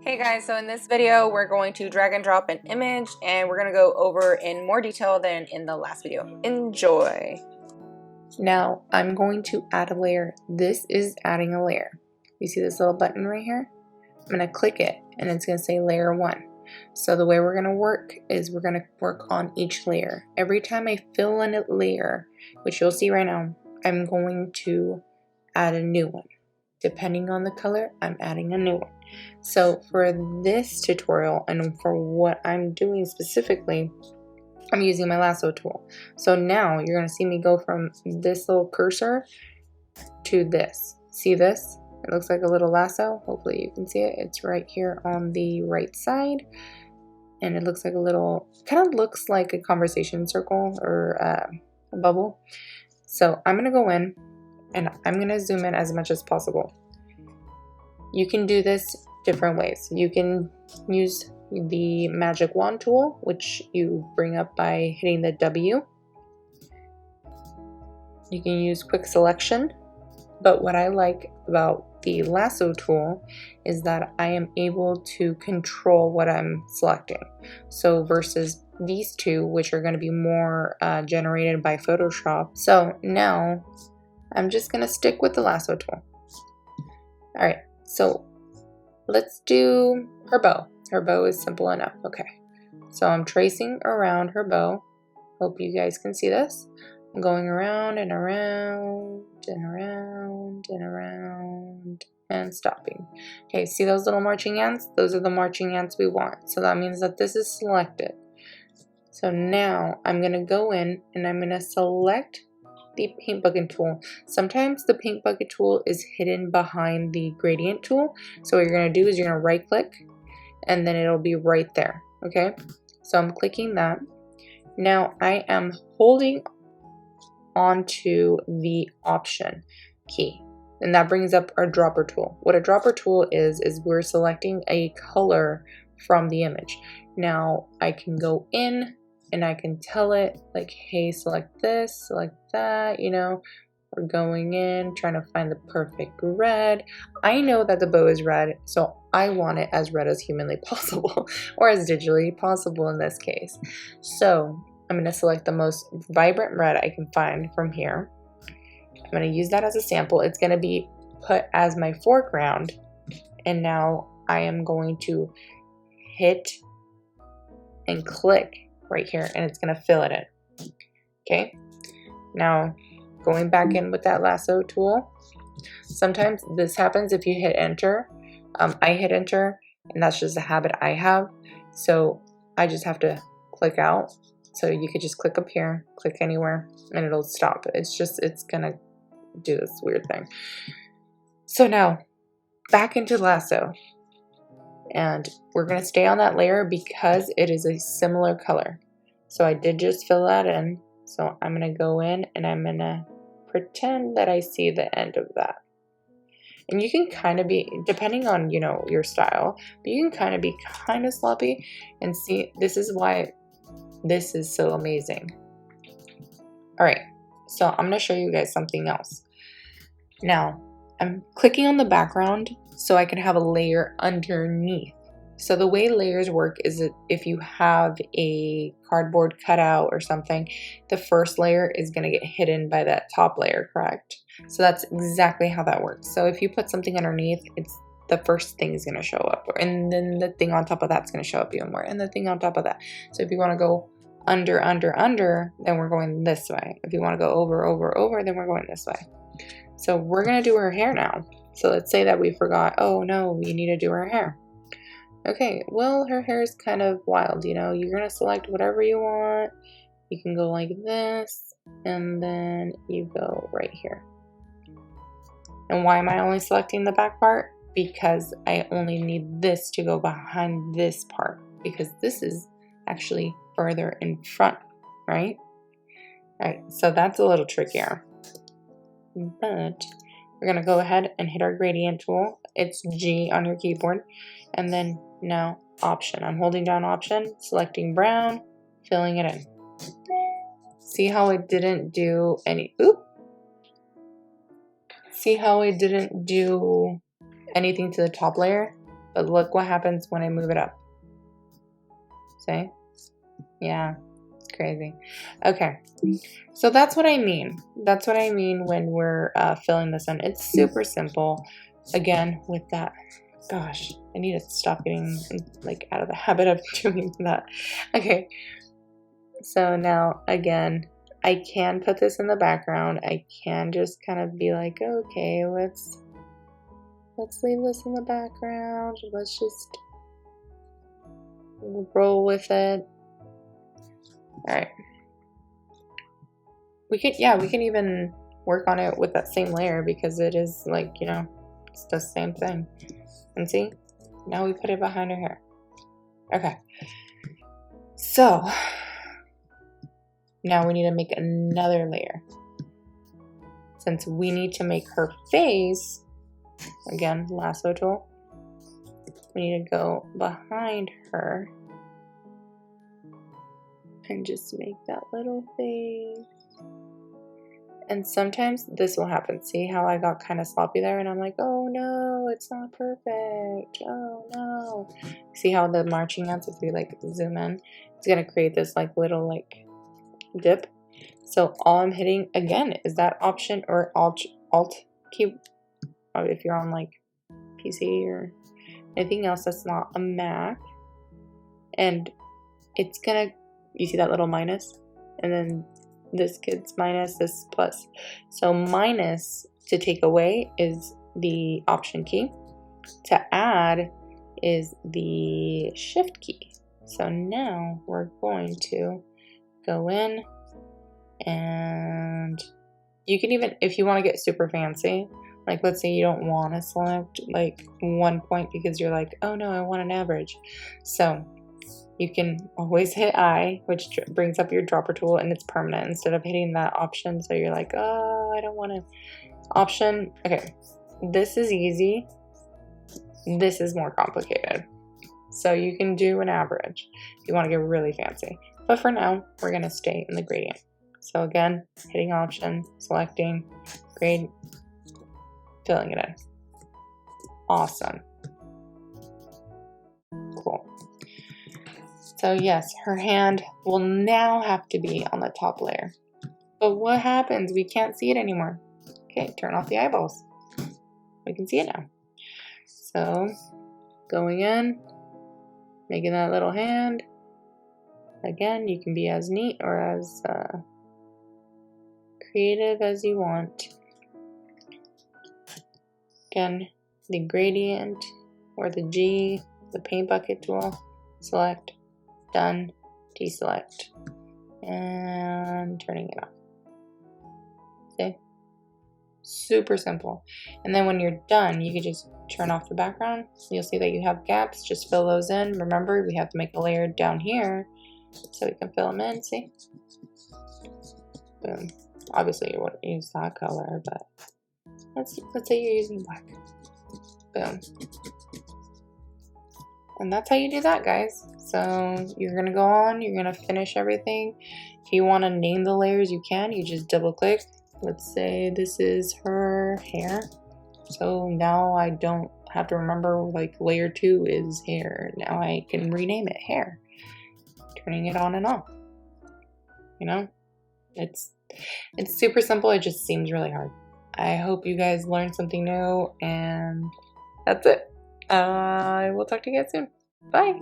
Hey guys, so in this video we're going to drag and drop an image and we're going to go over in more detail than in the last video. Enjoy! Now I'm going to add a layer. This is adding a layer. You see this little button right here? I'm going to click it and it's going to say layer 1. So the way we're going to work is we're going to work on each layer. Every time I fill in a layer, which you'll see right now, I'm going to add a new one. Depending on the color, I'm adding a new one. So for this tutorial and for what I'm doing specifically, I'm using my lasso tool. So now you're going to see me go from this little cursor to this. See this? It looks like a little lasso. Hopefully you can see it. It's right here on the right side. And it looks like a little, kind of looks like a conversation circle or a bubble. So I'm going to go in and I'm going to zoom in as much as possible. You can do this different ways. You can use the magic wand tool, which you bring up by hitting the W. You can use quick selection, but what I like about the lasso tool is that I am able to control what I'm selecting. So versus these two, which are going to be more generated by Photoshop. So now I'm just going to stick with the lasso tool. All right. So let's do her bow. Her bow is simple enough. Okay. So I'm tracing around her bow. Hope you guys can see this. I'm going around and around and around and around and stopping. Okay, see those little marching ants? Those are the marching ants we want. So that means that this is selected. So now I'm going to go in and I'm going to select the paint bucket tool. Sometimes the paint bucket tool is hidden behind the gradient tool. So what you're going to do is you're going to right click and then it'll be right there. Okay, so I'm clicking that. Now I am holding onto the option key and that brings up our dropper tool. What a dropper tool is we're selecting a color from the image. Now I can go in and I can tell it like, hey, select this, select that, you know, we're going in, trying to find the perfect red. I know that the bow is red, so I want it as red as humanly possible, or as digitally possible in this case. So I'm gonna select the most vibrant red I can find from here. I'm gonna use that as a sample. It's gonna be put as my foreground. And now I am going to hit and click right here and it's going to fill it in. Okay, now going back in with that lasso tool. Sometimes this happens if you hit enter. I hit enter and that's just a habit I have, so I just have to click out. So you could just click up here, click anywhere and it'll stop. It's gonna do this weird thing. So now back into lasso, and we're going to stay on that layer because it is a similar color. So I did just fill that in. So I'm going to go in and I'm going to pretend that I see the end of that. And you can kind of be, depending on, you know, your style, but you can kind of be kind of sloppy and see, this is why this is so amazing. All right, so I'm going to show you guys something else. Now, I'm clicking on the background so I can have a layer underneath. So the way layers work is that if you have a cardboard cutout or something, the first layer is going to get hidden by that top layer, correct? So that's exactly how that works. So if you put something underneath, it's the first thing is going to show up, and then the thing on top of that's going to show up even more, and the thing on top of that. So if you want to go under, then we're going this way. If you want to go over, then we're going this way. So we're going to do her hair now. So let's say that we forgot, oh no, we need to do her hair. Okay, well, her hair is kind of wild, you know. You're going to select whatever you want. You can go like this, and then you go right here. And why am I only selecting the back part? Because I only need this to go behind this part, because this is actually further in front, right? All right, so that's a little trickier. But we're going to go ahead and hit our gradient tool. It's G on your keyboard. And then now option. I'm holding down option, selecting brown, filling it in. See how it didn't do any, see how it didn't do anything to the top layer? But look what happens when I move it up. See? Yeah, it's crazy. Okay, so that's what I mean. That's what I mean when we're filling this in. It's super simple. Again, with that, gosh, I need to stop getting like out of the habit of doing that. Okay, so now again, I can put this in the background. I can just kind of be like, okay, let's leave this in the background. Let's just roll with it. All right. We can even work on it with that same layer because it is like, you know, it's the same thing. And see, now we put it behind her hair. Okay. So now we need to make another layer. Since we need to make her face, again, lasso tool, we need to go behind her and just make that little face. And sometimes this will happen. See how I got kind of sloppy there and I'm like, oh no, it's not perfect. Oh no. See how the marching ants, if we like zoom in, it's gonna create this like little like dip. So all I'm hitting again is that option or alt key if you're on like PC or anything else that's not a Mac. And it's gonna, you see that little minus? And then this kid's minus, this plus. So minus to take away is the option key. To add is the shift key. So now we're going to go in and you can even, if you want to get super fancy, like let's say you don't want to select like 1 point because you're like, oh no, I want an average. So you can always hit I, which brings up your dropper tool and it's permanent instead of hitting that option. So you're like, oh, I don't want to option. Okay, this is easy. This is more complicated. So you can do an average if you want to get really fancy. But for now, we're going to stay in the gradient. So again, hitting option, selecting, grade, filling it in. Awesome. Cool. So yes, her hand will now have to be on the top layer. But what happens? We can't see it anymore. Okay, turn off the eyeballs. We can see it now. So going in, making that little hand. Again, you can be as neat or as creative as you want. Again, the gradient or the G, the paint bucket tool, select, done, deselect, and turning it off. See? Super simple. And then when you're done, you can just turn off the background. You'll see that you have gaps. Just fill those in. Remember, we have to make a layer down here so we can fill them in. See? Boom. Obviously, you wouldn't use that color, but let's say you're using black. Boom. And that's how you do that, guys. So you're gonna go on, you're gonna finish everything. If you want to name the layers, you can. You just double click. Let's say this is her hair. So now I don't have to remember like layer 2 is hair. Now I can rename it hair. Turning it on and off. You know, it's super simple. It just seems really hard. I hope you guys learned something new, and that's it. I will talk to you guys soon. Bye.